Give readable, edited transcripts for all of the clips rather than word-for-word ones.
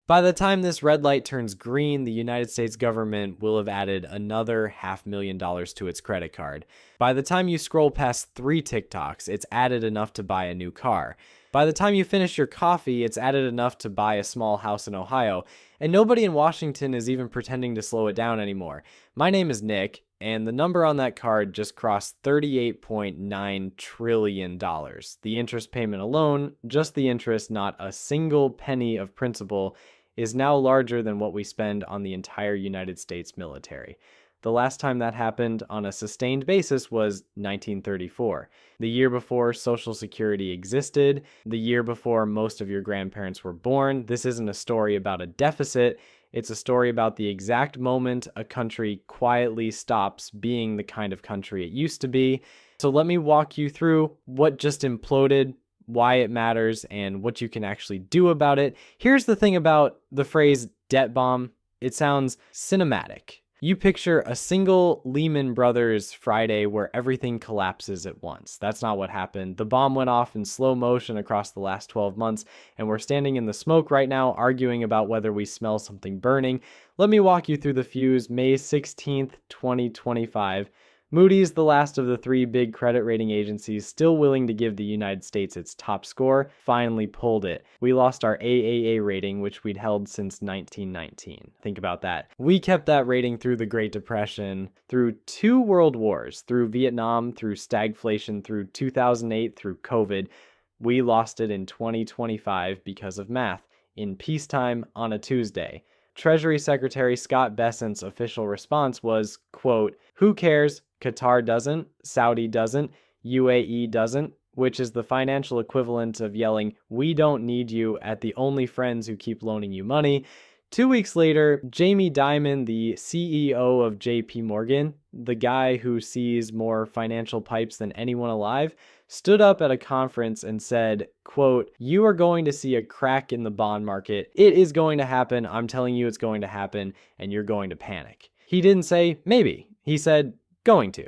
By the time this red light turns green, the United States government will have added another $500,000 to its credit card. By the time you scroll past 3 TikToks, it's added enough to buy a new car. By the time you finish your coffee, it's added enough to buy a small house in Ohio. And nobody in Washington is even pretending to slow it down anymore. My name is Nick, and the number on that card just crossed $38.9 trillion. The interest payment alone, just the interest, not a single penny of principal, is now larger than what we spend on the entire United States military. The last time that happened on a sustained basis was 1934, the year before Social Security existed, the year before most of your grandparents were born. This isn't a story about a deficit. It's a story about the exact moment a country quietly stops being the kind of country it used to be. So let me walk you through what just imploded, why it matters, and what you can actually do about it. Here's the thing about the phrase debt bomb. It sounds cinematic. You picture a single Lehman Brothers Friday where everything collapses at once. That's not what happened. The bomb went off in slow motion across the last 12 months, and we're standing in the smoke right now arguing about whether we smell something burning. Let me walk you through the fuse. May 16th, 2025. Moody's, the last of the 3 big credit rating agencies still willing to give the United States its top score, finally pulled it. We lost our AAA rating, which we'd held since 1919. Think about that. We kept that rating through the Great Depression, through 2 world wars, through Vietnam, through stagflation, through 2008, through COVID. We lost it in 2025 because of math, in peacetime on a Tuesday. Treasury Secretary Scott Bessent's official response was, quote, "Who cares? Qatar doesn't, Saudi doesn't, UAE doesn't," which is the financial equivalent of yelling, "We don't need you," at the only friends who keep loaning you money. 2 weeks later, Jamie Dimon, the CEO of JP Morgan, the guy who sees more financial pipes than anyone alive, stood up at a conference and said, quote, "You are going to see a crack in the bond market. It is going to happen. I'm telling you it's going to happen, and you're going to panic." He didn't say maybe. He said going to.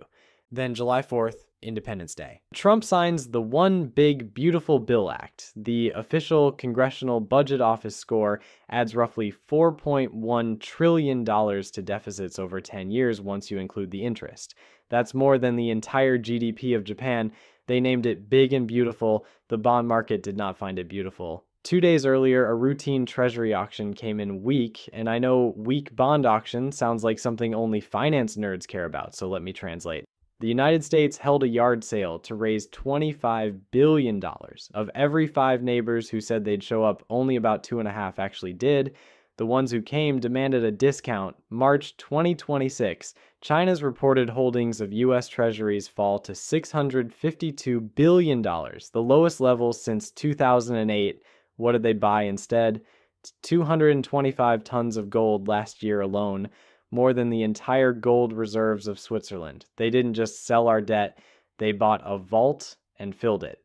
Then July 4th, Independence Day. Trump signs the One Big Beautiful Bill Act. The official Congressional Budget Office score adds roughly $4.1 trillion to deficits over 10 years once you include the interest. That's more than the entire GDP of Japan. They named it big and beautiful. The bond market did not find it beautiful. 2 days earlier, a routine treasury auction came in weak, and I know weak bond auction sounds like something only finance nerds care about, so let me translate. The United States held a yard sale to raise $25 billion. Of every 5 neighbors who said they'd show up, only about 2.5 actually did. The ones who came demanded a discount. March 2026, China's reported holdings of U.S. Treasuries fall to $652 billion, the lowest level since 2008. What did they buy instead? 225 tons of gold last year alone, more than the entire gold reserves of Switzerland. They didn't just sell our debt, they bought a vault and filled it.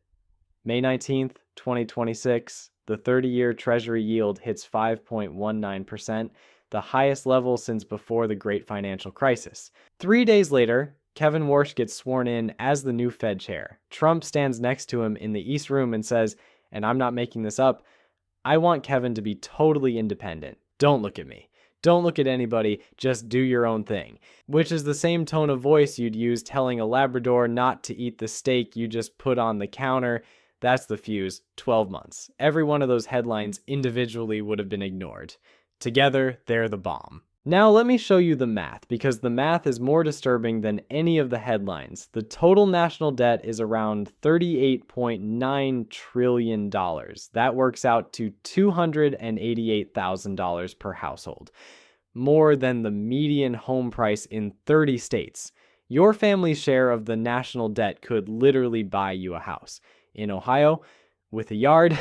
May 19th, 2026, the 30-year Treasury yield hits 5.19%, the highest level since before the Great Financial Crisis. 3 days later, Kevin Warsh gets sworn in as the new Fed chair. Trump stands next to him in the East Room and says, and I'm not making this up, "I want Kevin to be totally independent. Don't look at me. Don't look at anybody, just do your own thing." Which is the same tone of voice you'd use telling a Labrador not to eat the steak you just put on the counter. That's the fuse, 12 months. Every one of those headlines individually would have been ignored. Together, they're the bomb. Now let me show you the math, because the math is more disturbing than any of the headlines. The total national debt is around $38.9 trillion. That works out to $288,000 per household, more than the median home price in 30 states. Your family's share of the national debt could literally buy you a house. In Ohio, with a yard,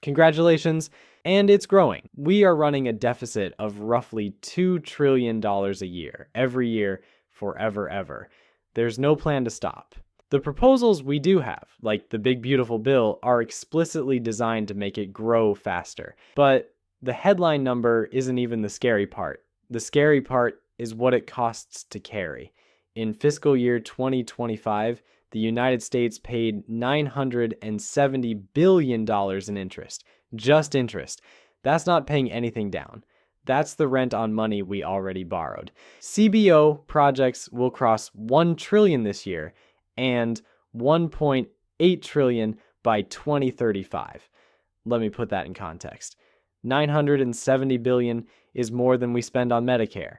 congratulations. And it's growing. We are running a deficit of roughly $2 trillion a year, every year, forever, ever. There's no plan to stop. The proposals we do have, like the Big Beautiful Bill, are explicitly designed to make it grow faster. But the headline number isn't even the scary part. The scary part is what it costs to carry. In fiscal year 2025, the United States paid $970 billion in interest. Just interest. That's not paying anything down. That's the rent on money we already borrowed. CBO projects will cross 1 trillion this year and 1.8 trillion by 2035. Let me put that in context. 970 billion is more than we spend on Medicare,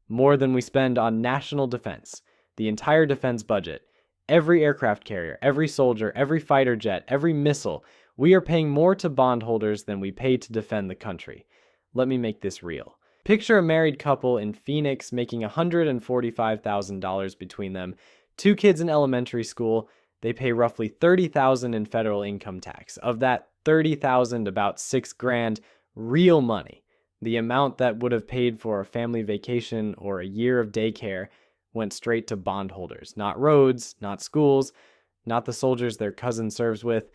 more than we spend on national defense, the entire defense budget, every aircraft carrier, every soldier, every fighter jet, every missile. We are paying more to bondholders than we pay to defend the country. Let me make this real. Picture a married couple in Phoenix making $145,000 between them, 2 kids in elementary school. They pay roughly $30,000 in federal income tax. Of that $30,000, about $6,000 real money. The amount that would have paid for a family vacation or a year of daycare went straight to bondholders. Not roads, not schools, not the soldiers their cousin serves with.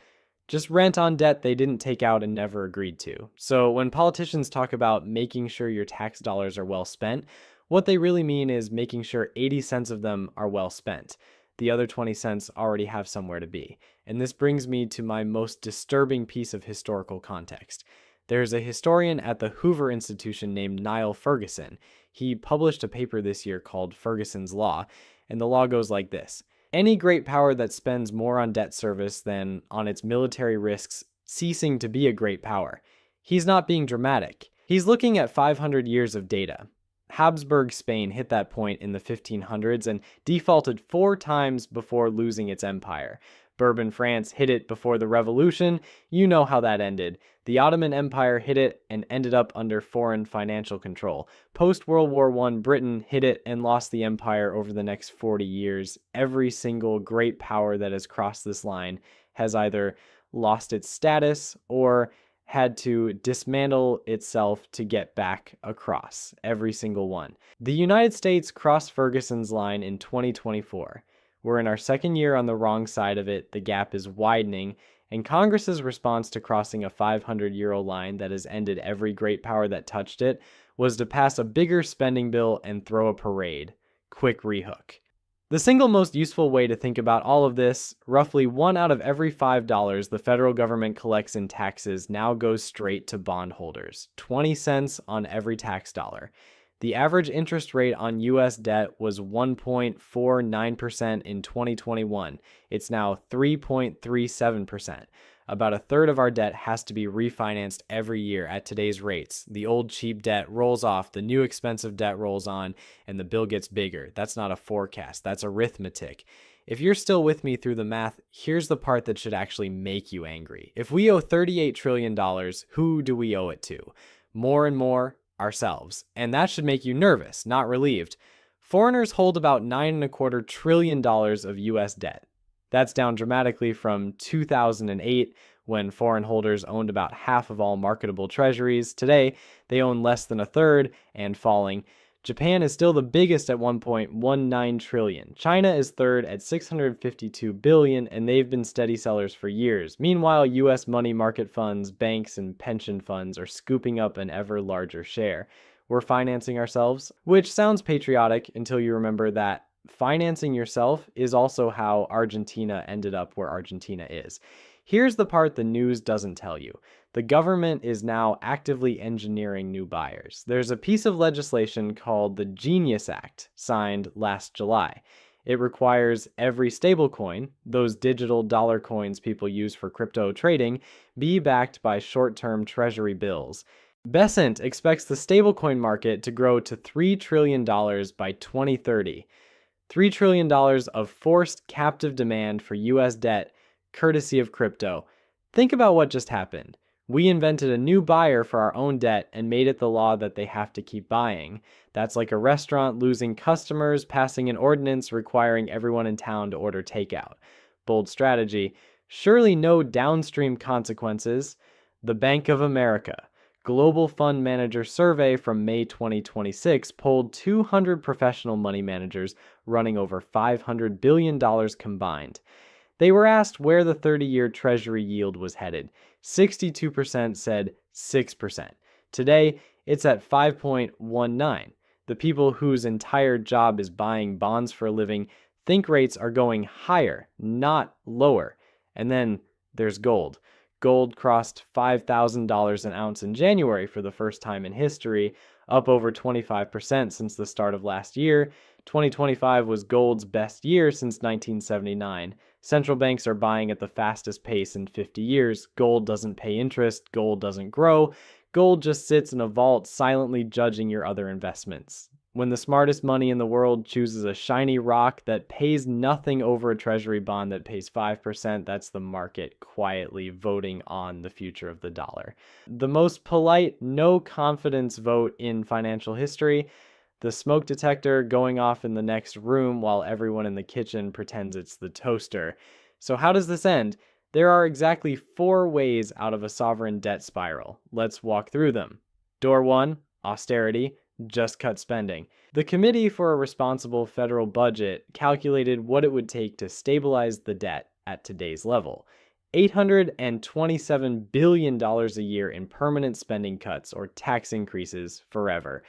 Just rent on debt they didn't take out and never agreed to. So when politicians talk about making sure your tax dollars are well spent, what they really mean is making sure 80 cents of them are well spent. The other 20 cents already have somewhere to be. And this brings me to my most disturbing piece of historical context. There's a historian at the Hoover Institution named Niall Ferguson. He published a paper this year called Ferguson's Law, and the law goes like this. Any great power that spends more on debt service than on its military risks ceasing to be a great power. He's not being dramatic. He's looking at 500 years of data. Habsburg Spain hit that point in the 1500s and defaulted 4 times before losing its empire. Bourbon France hit it before the Revolution. You know how that ended. The Ottoman Empire hit it and ended up under foreign financial control. Post-World War I, Britain hit it and lost the empire over the next 40 years. Every single great power that has crossed this line has either lost its status or had to dismantle itself to get back across. Every single one. The United States crossed Ferguson's line in 2024. We're in our 2nd year on the wrong side of it. The gap is widening, and Congress's response to crossing a 500-year-old line that has ended every great power that touched it was to pass a bigger spending bill and throw a parade. Quick rehook. The single most useful way to think about all of this, roughly 1 out of every $5 the federal government collects in taxes now goes straight to bondholders. 20 cents on every tax dollar. The average interest rate on U.S. debt was 1.49% in 2021. It's now 3.37%. About a third of our debt has to be refinanced every year at today's rates. The old cheap debt rolls off, the new expensive debt rolls on, and the bill gets bigger. That's not a forecast, that's arithmetic. If you're still with me through the math, here's the part that should actually make you angry. If we owe $38 trillion, who do we owe it to? More and more, ourselves. And that should make you nervous, not relieved. Foreigners hold about $9.25 trillion of U.S. debt. That's down dramatically from 2008, when foreign holders owned about half of all marketable treasuries. Today, they own less than a third and falling. Japan is still the biggest at 1.19 trillion. China is third at 652 billion, and they've been steady sellers for years. Meanwhile, US money market funds, banks, and pension funds are scooping up an ever larger share. We're financing ourselves, which sounds patriotic until you remember that financing yourself is also how Argentina ended up where Argentina is. Here's the part the news doesn't tell you. The government is now actively engineering new buyers. There's a piece of legislation called the Genius Act, signed last July. It requires every stablecoin, those digital dollar coins people use for crypto trading, be backed by short-term treasury bills. Besant expects the stablecoin market to grow to $3 trillion by 2030. $3 trillion of forced captive demand for US debt, courtesy of crypto. Think about what just happened. We invented a new buyer for our own debt and made it the law that they have to keep buying. That's like a restaurant losing customers, passing an ordinance requiring everyone in town to order takeout. Bold strategy. Surely no downstream consequences. The Bank of America. Global Fund Manager Survey from May 2026 polled 200 professional money managers running over $500 billion combined. They were asked where the 30-year Treasury yield was headed. 62% said 6%. Today, it's at 5.19. The people whose entire job is buying bonds for a living think rates are going higher, not lower. And then there's gold. Gold crossed $5,000 an ounce in January for the first time in history, up over 25% since the start of last year. 2025 was gold's best year since 1979. Central banks are buying at the fastest pace in 50 years. Gold doesn't pay interest, gold doesn't grow. Gold just sits in a vault silently judging your other investments. When the smartest money in the world chooses a shiny rock that pays nothing over a treasury bond that pays 5%, that's the market quietly voting on the future of the dollar. The most polite, no confidence vote in financial history: the smoke detector going off in the next room while everyone in the kitchen pretends it's the toaster. So how does this end? There are exactly 4 ways out of a sovereign debt spiral. Let's walk through them. Door 1, austerity. Just cut spending. The Committee for a Responsible Federal Budget calculated what it would take to stabilize the debt at today's level. $827 billion a year in permanent spending cuts or tax increases forever.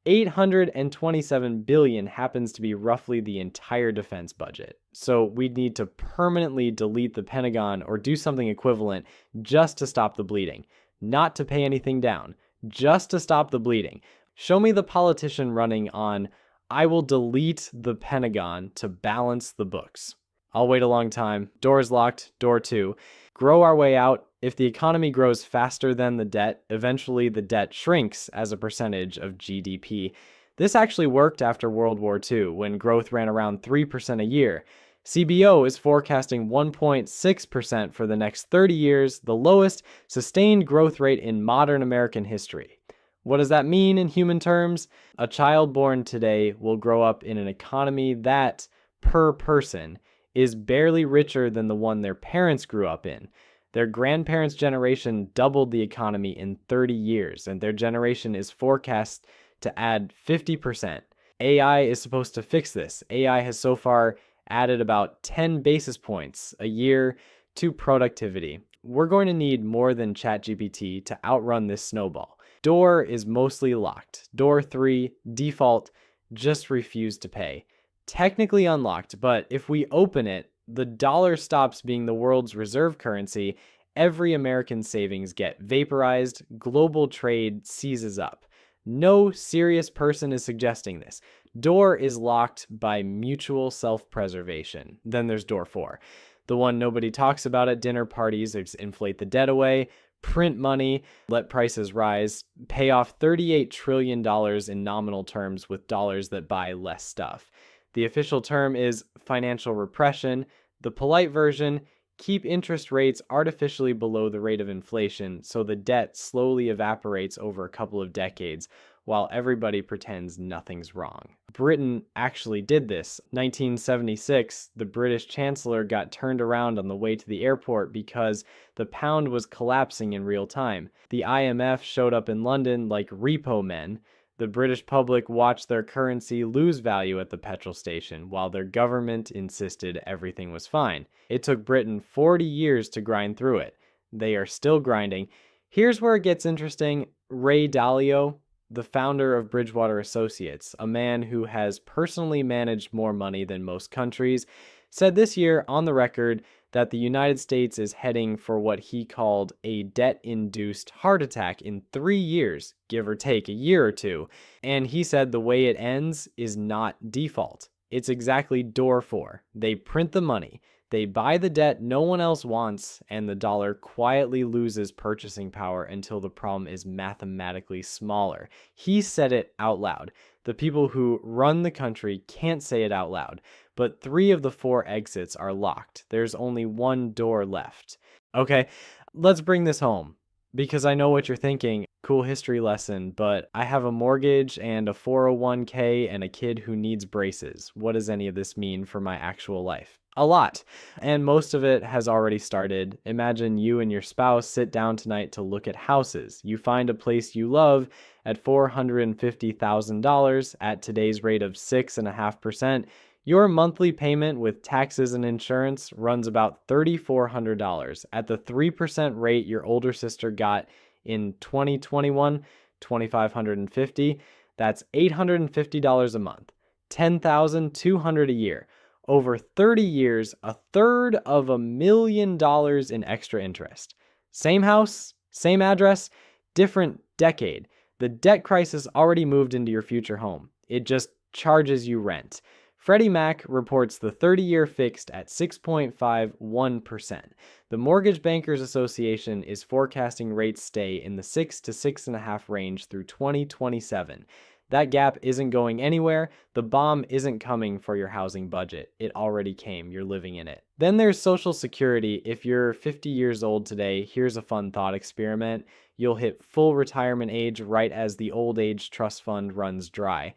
$827 billion happens to be roughly the entire defense budget. So we'd need to permanently delete the Pentagon or do something equivalent just to stop the bleeding. Not to pay anything down, just to stop the bleeding. Show me the politician running on, "I will delete the Pentagon to balance the books." I'll wait a long time. Door's locked. Door 2. Grow our way out. If the economy grows faster than the debt, eventually the debt shrinks as a percentage of GDP. This actually worked after World War II, when growth ran around 3% a year. CBO is forecasting 1.6% for the next 30 years, the lowest sustained growth rate in modern American history. What does that mean in human terms? A child born today will grow up in an economy that, per person, is barely richer than the one their parents grew up in. Their grandparents' generation doubled the economy in 30 years, and their generation is forecast to add 50%. AI is supposed to fix this. AI has so far added about 10 basis points a year to productivity. We're going to need more than ChatGPT to outrun this snowball. Door is mostly locked. Door 3, default, just refuse to pay. Technically unlocked, but if we open it, the dollar stops being the world's reserve currency, every American savings get vaporized, global trade seizes up. No serious person is suggesting this. Door is locked by mutual self-preservation. Then there's door 4. The one nobody talks about at dinner parties is inflate the debt away, print money, let prices rise, pay off $38 trillion in nominal terms with dollars that buy less stuff. The official term is financial repression. The polite version, keep interest rates artificially below the rate of inflation so the debt slowly evaporates over a couple of decades while everybody pretends nothing's wrong. Britain actually did this. 1976, the British Chancellor got turned around on the way to the airport because the pound was collapsing in real time. The IMF showed up in London like repo men. The British public watched their currency lose value at the petrol station while their government insisted everything was fine. It took Britain 40 years to grind through it. They are still grinding. Here's where it gets interesting. Ray Dalio, the founder of Bridgewater Associates, a man who has personally managed more money than most countries, said this year on the record that the United States is heading for what he called a debt-induced heart attack in 3 years, give or take a year or two. And he said the way it ends is not default. It's exactly door 4. They print the money. They buy the debt no one else wants, and the dollar quietly loses purchasing power until the problem is mathematically smaller. He said it out loud. The people who run the country can't say it out loud, but 3 of the 4 exits are locked. There's only one door left. Okay, let's bring this home, because I know what you're thinking. Cool history lesson, but I have a mortgage and a 401k and a kid who needs braces. What does any of this mean for my actual life? A lot. And most of it has already started. Imagine you and your spouse sit down tonight to look at houses. You find a place you love at $450,000 at today's rate of 6.5%. Your monthly payment with taxes and insurance runs about $3,400 at the 3% rate your older sister got in 2021, $2,550. That's $850 a month, $10,200 a year. Over 30 years, $325,000 in extra interest. Same house, same address, different decade. The debt crisis already moved into your future home. It just charges you rent. Freddie Mac reports the 30-year fixed at 6.51%. The Mortgage Bankers Association is forecasting rates stay in the 6 to 6.5 range through 2027. That gap isn't going anywhere. The bomb isn't coming for your housing budget. It already came. You're living in it. Then there's Social Security. If you're 50 years old today, here's a fun thought experiment. You'll hit full retirement age right as the old age trust fund runs dry.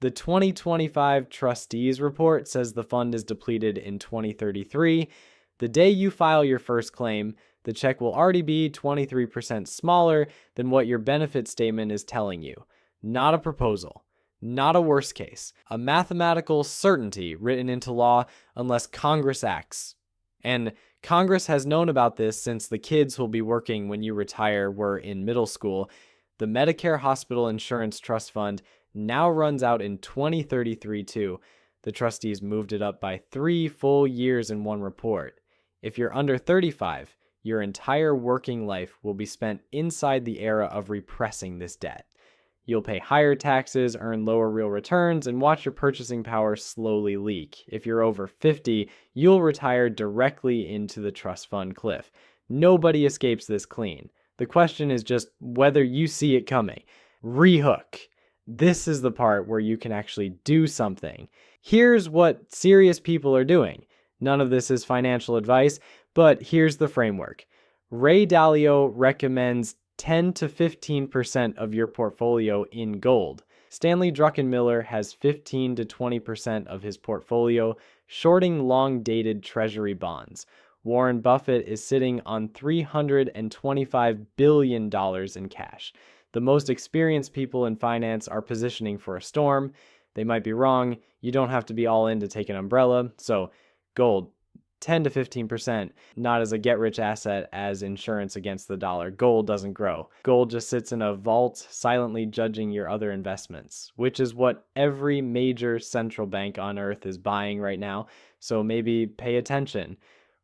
The 2025 Trustees Report says the fund is depleted in 2033. The day you file your first claim, the check will already be 23% smaller than what your benefit statement is telling you. Not a proposal, not a worst case, a mathematical certainty written into law unless Congress acts. And Congress has known about this since the kids who'll be working when you retire were in middle school. The Medicare Hospital Insurance Trust Fund now runs out in 2033 too. The trustees moved it up by 3 full years in one report. If you're under 35, your entire working life will be spent inside the era of repressing this debt. You'll pay higher taxes, earn lower real returns, and watch your purchasing power slowly leak. If you're over 50, you'll retire directly into the trust fund cliff. Nobody escapes this clean. The question is just whether you see it coming. Rehook. This is the part where you can actually do something. Here's what serious people are doing. None of this is financial advice, but here's the framework. Ray Dalio recommends 10 to 15% of your portfolio in gold. Stanley Druckenmiller has 15 to 20% of his portfolio shorting long-dated treasury bonds. Warren Buffett is sitting on $325 billion in cash. The most experienced people in finance are positioning for a storm. They might be wrong. You don't have to be all in to take an umbrella. So gold, 10 to 15%, not as a get-rich asset as insurance against the dollar. Gold doesn't grow. Gold just sits in a vault, silently judging your other investments, which is what every major central bank on earth is buying right now. So maybe pay attention.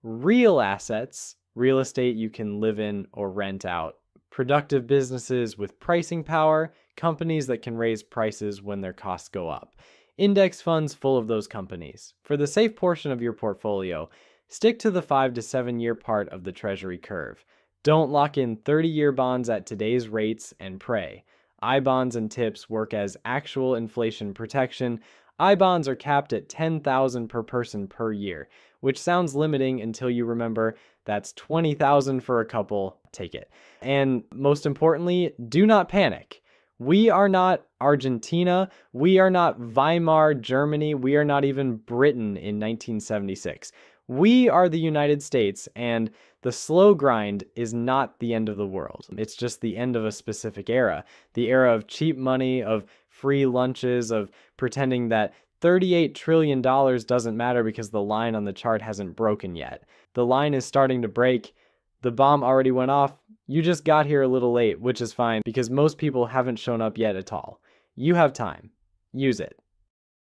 Real assets, real estate you can live in or rent out. Productive businesses with pricing power, companies that can raise prices when their costs go up. Index funds full of those companies. For the safe portion of your portfolio, stick to the 5 to 7 year part of the treasury curve. Don't lock in 30-year bonds at today's rates and pray. I-bonds and TIPS work as actual inflation protection. I-bonds are capped at $10,000 per person per year, which sounds limiting until you remember that's $20,000 for a couple. Take it. And most importantly, do not panic. We are not Argentina. We are not Weimar Germany. We are not even Britain in 1976. We are the United States, and the slow grind is not the end of the world. It's just the end of a specific era. The era of cheap money, of free lunches, of pretending that $38 trillion doesn't matter because the line on the chart hasn't broken yet. The line is starting to break. The bomb already went off. You just got here a little late, which is fine because most people haven't shown up yet at all. You have time. Use it.